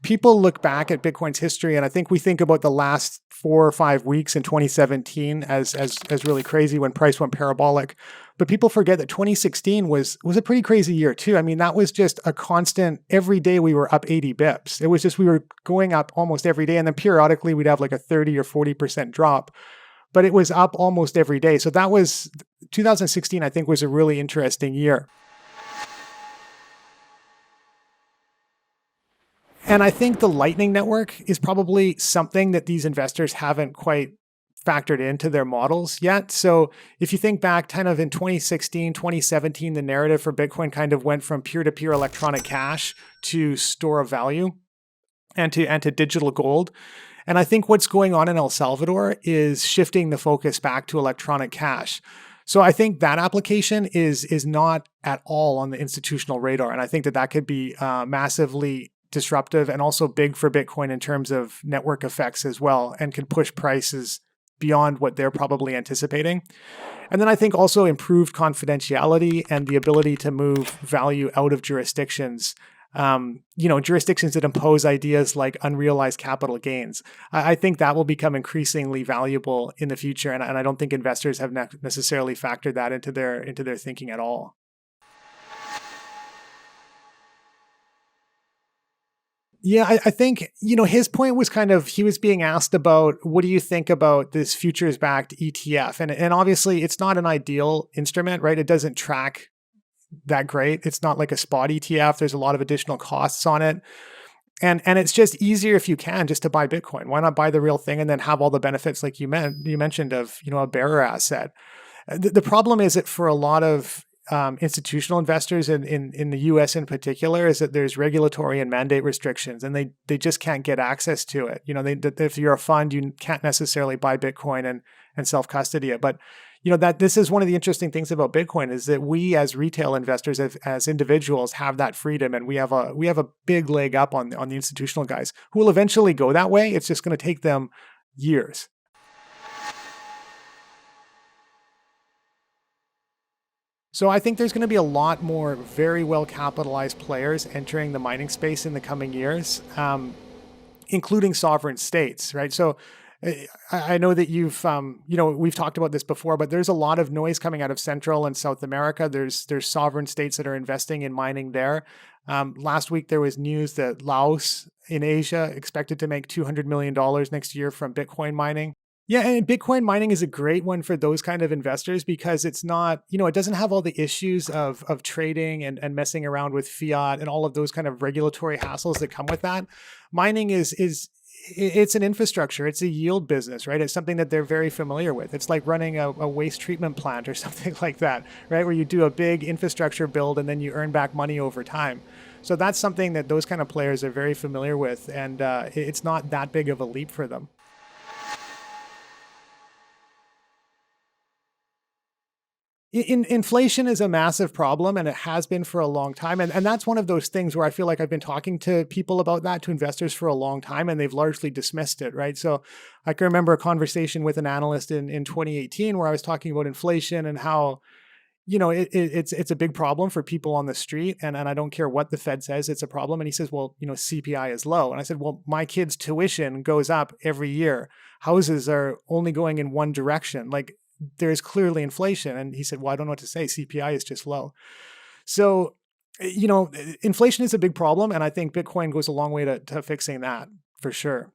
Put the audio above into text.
people look back at Bitcoin's history, and I think we think about the last 4 or 5 weeks in 2017 as really crazy when price went parabolic. But people forget that 2016 was a pretty crazy year too. I mean, that was just a constant, every day we were up 80 bips. It was just, we were going up almost every day. And then periodically we'd have like a 30 or 40% drop, but it was up almost every day. So that was 2016, I think, was a really interesting year. And I think the Lightning Network is probably something that these investors haven't quite factored into their models yet. So if you think back kind of in 2016, 2017, the narrative for Bitcoin kind of went from peer-to-peer electronic cash to store of value and to digital gold. And I think what's going on in El Salvador is shifting the focus back to electronic cash. So I think that application is not at all on the institutional radar. And I think that could be massively disruptive and also big for Bitcoin in terms of network effects as well, and could push prices beyond what they're probably anticipating. And then I think also improved confidentiality and the ability to move value out of jurisdictions, jurisdictions that impose ideas like unrealized capital gains. I think that will become increasingly valuable in the future. And I don't think investors have necessarily factored that into their thinking at all. Yeah, I think, his point was kind of, he was being asked about, what do you think about this futures-backed ETF? And obviously, it's not an ideal instrument, right? It doesn't track that great. It's not like a spot ETF. There's a lot of additional costs on it. And it's just easier if you can just to buy Bitcoin. Why not buy the real thing and then have all the benefits like you mentioned of, a bearer asset? The problem is that for a lot of institutional investors in the US in particular, is that there's regulatory and mandate restrictions, and they just can't get access to it. If you're a fund, you can't necessarily buy Bitcoin and self-custody it. But that this is one of the interesting things about Bitcoin, is that we as retail investors, as individuals, have that freedom, and we have a big leg up on the institutional guys who will eventually go that way. It's just going to take them years. So I think there's going to be a lot more very well capitalized players entering the mining space in the coming years, including sovereign states, right? So I know that we've talked about this before, but there's a lot of noise coming out of Central and South America. There's sovereign states that are investing in mining there. Last week, there was news that Laos in Asia expected to make $200 million next year from Bitcoin mining. Yeah, and Bitcoin mining is a great one for those kind of investors because it's not, it doesn't have all the issues of trading and messing around with fiat and all of those kind of regulatory hassles that come with that. Mining it's an infrastructure. It's a yield business, right? It's something that they're very familiar with. It's like running a waste treatment plant or something like that, right? Where you do a big infrastructure build and then you earn back money over time. So that's something that those kind of players are very familiar with, and it's not that big of a leap for them. Inflation is a massive problem, and it has been for a long time. And that's one of those things where I feel like I've been talking to people about that, to investors, for a long time, and they've largely dismissed it, right? So I can remember a conversation with an analyst in 2018 where I was talking about inflation and how, it's a big problem for people on the street. And I don't care what the Fed says, it's a problem. And he says, well, CPI is low. And I said, well, my kid's tuition goes up every year. Houses are only going in one direction. Like, there is clearly inflation. And he said, well, I don't know what to say. CPI is just low. So, inflation is a big problem. And I think Bitcoin goes a long way to fixing that, for sure.